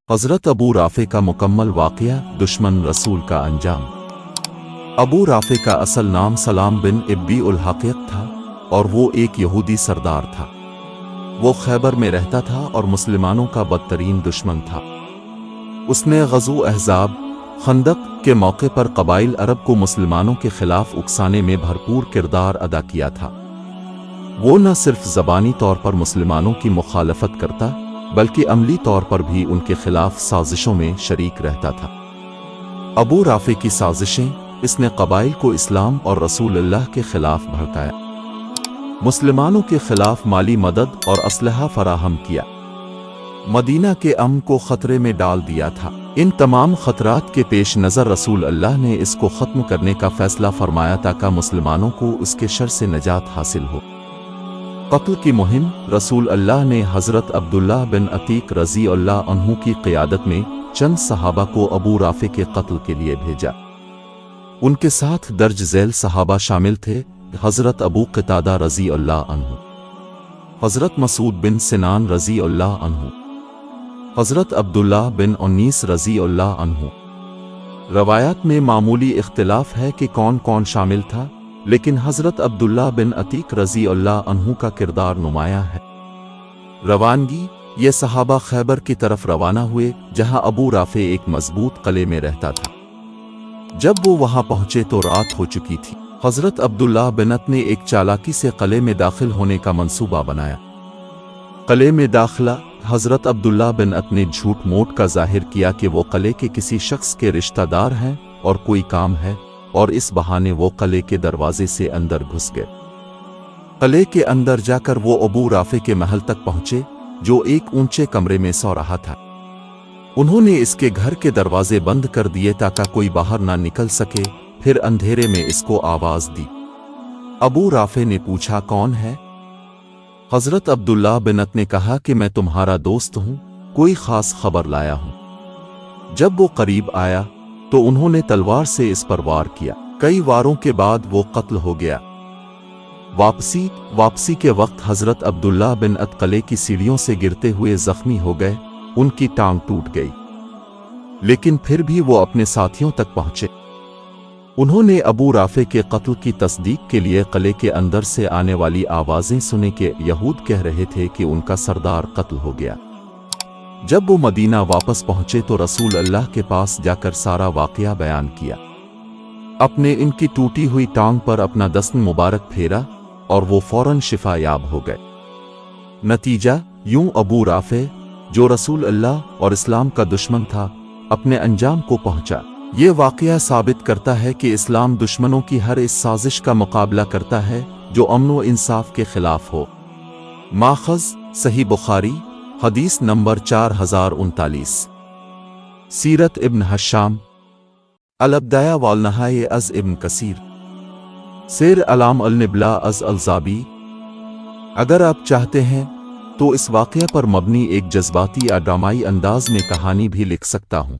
حضرت ابو رافع کا مکمل واقعہ دشمن رسول کا انجام۔ ابو رافع کا اصل نام سلام بن ابی الحقیق تھا اور وہ ایک یہودی سردار تھا۔ وہ خیبر میں رہتا تھا اور مسلمانوں کا بدترین دشمن تھا۔ اس نے غزو احزاب خندق کے موقع پر قبائل عرب کو مسلمانوں کے خلاف اکسانے میں بھرپور کردار ادا کیا تھا۔ وہ نہ صرف زبانی طور پر مسلمانوں کی مخالفت کرتا بلکہ عملی طور پر بھی ان کے خلاف سازشوں میں شریک رہتا تھا۔ ابو رافع کی سازشیں اس نے قبائل کو اسلام اور رسول اللہ کے خلاف بھڑکایا، مسلمانوں کے خلاف مالی مدد اور اسلحہ فراہم کیا، مدینہ کے امن کو خطرے میں ڈال دیا تھا۔ ان تمام خطرات کے پیش نظر رسول اللہ نے اس کو ختم کرنے کا فیصلہ فرمایا تاکہ مسلمانوں کو اس کے شر سے نجات حاصل ہو۔ قتل کی مہم رسول اللہ نے حضرت عبداللہ بن عتیق رضی اللہ عنہ کی قیادت میں چند صحابہ کو ابو رافع کے قتل کے لیے بھیجا۔ ان کے ساتھ درج ذیل صحابہ شامل تھے: حضرت ابو قتادہ رضی اللہ عنہ، حضرت مسعود بن سنان رضی اللہ عنہ، حضرت عبداللہ بن انیس رضی اللہ عنہ۔ روایات میں معمولی اختلاف ہے کہ کون کون شامل تھا، لیکن حضرت عبداللہ بن عتیق رضی اللہ عنہ کا کردار نمایاں ہے۔ روانگی: یہ صحابہ خیبر کی طرف روانہ ہوئے جہاں ابو رافع ایک مضبوط قلعے میں رہتا تھا۔ جب وہ وہاں پہنچے تو رات ہو چکی تھی۔ حضرت عبداللہ بن عتیق نے ایک چالاکی سے قلعے میں داخل ہونے کا منصوبہ بنایا۔ قلعے میں داخلہ: حضرت عبداللہ بن عتیق نے جھوٹ موٹ کا ظاہر کیا کہ وہ قلعے کے کسی شخص کے رشتہ دار ہیں اور کوئی کام ہے، اور اس بہانے وہ قلعے کے دروازے سے اندر گھس گئے۔ قلعے کے اندر جا کر وہ ابو رافع کے محل تک پہنچے جو ایک اونچے کمرے میں سو رہا تھا۔ انہوں نے اس کے گھر کے دروازے بند کر دیے تاکہ کوئی باہر نہ نکل سکے، پھر اندھیرے میں اس کو آواز دی۔ ابو رافع نے پوچھا، کون ہے؟ حضرت عبداللہ بن عتیق نے کہا کہ میں تمہارا دوست ہوں، کوئی خاص خبر لایا ہوں۔ جب وہ قریب آیا تو انہوں نے تلوار سے اس پر وار کیا۔ کئی واروں کے بعد وہ قتل ہو گیا۔ واپسی کے وقت حضرت عبداللہ بن عتیق قلعے کی سیڑھیوں سے گرتے ہوئے زخمی ہو گئے، ان کی ٹانگ ٹوٹ گئی، لیکن پھر بھی وہ اپنے ساتھیوں تک پہنچے۔ انہوں نے ابو رافع کے قتل کی تصدیق کے لیے قلعے کے اندر سے آنے والی آوازیں سنیں کہ یہود کہہ رہے تھے کہ ان کا سردار قتل ہو گیا۔ جب وہ مدینہ واپس پہنچے تو رسول اللہ کے پاس جا کر سارا واقعہ بیان کیا۔ اپنے ان کی ٹوٹی ہوئی ٹانگ پر اپنا دست مبارک پھیرا اور وہ فوراً شفا یاب ہو گئے۔ نتیجہ یوں ابو رافع، جو رسول اللہ اور اسلام کا دشمن تھا، اپنے انجام کو پہنچا۔ یہ واقعہ ثابت کرتا ہے کہ اسلام دشمنوں کی ہر اس سازش کا مقابلہ کرتا ہے جو امن و انصاف کے خلاف ہو۔ ماخذ: صحیح بخاری، حدیث نمبر 4039۔ سیرت ابن ہشام، البدایہ والنہایہ از ابن کثیر، سیر اعلام النبلا از الزابی۔ اگر آپ چاہتے ہیں تو اس واقعہ پر مبنی ایک جذباتی یا ڈرامائی انداز میں کہانی بھی لکھ سکتا ہوں۔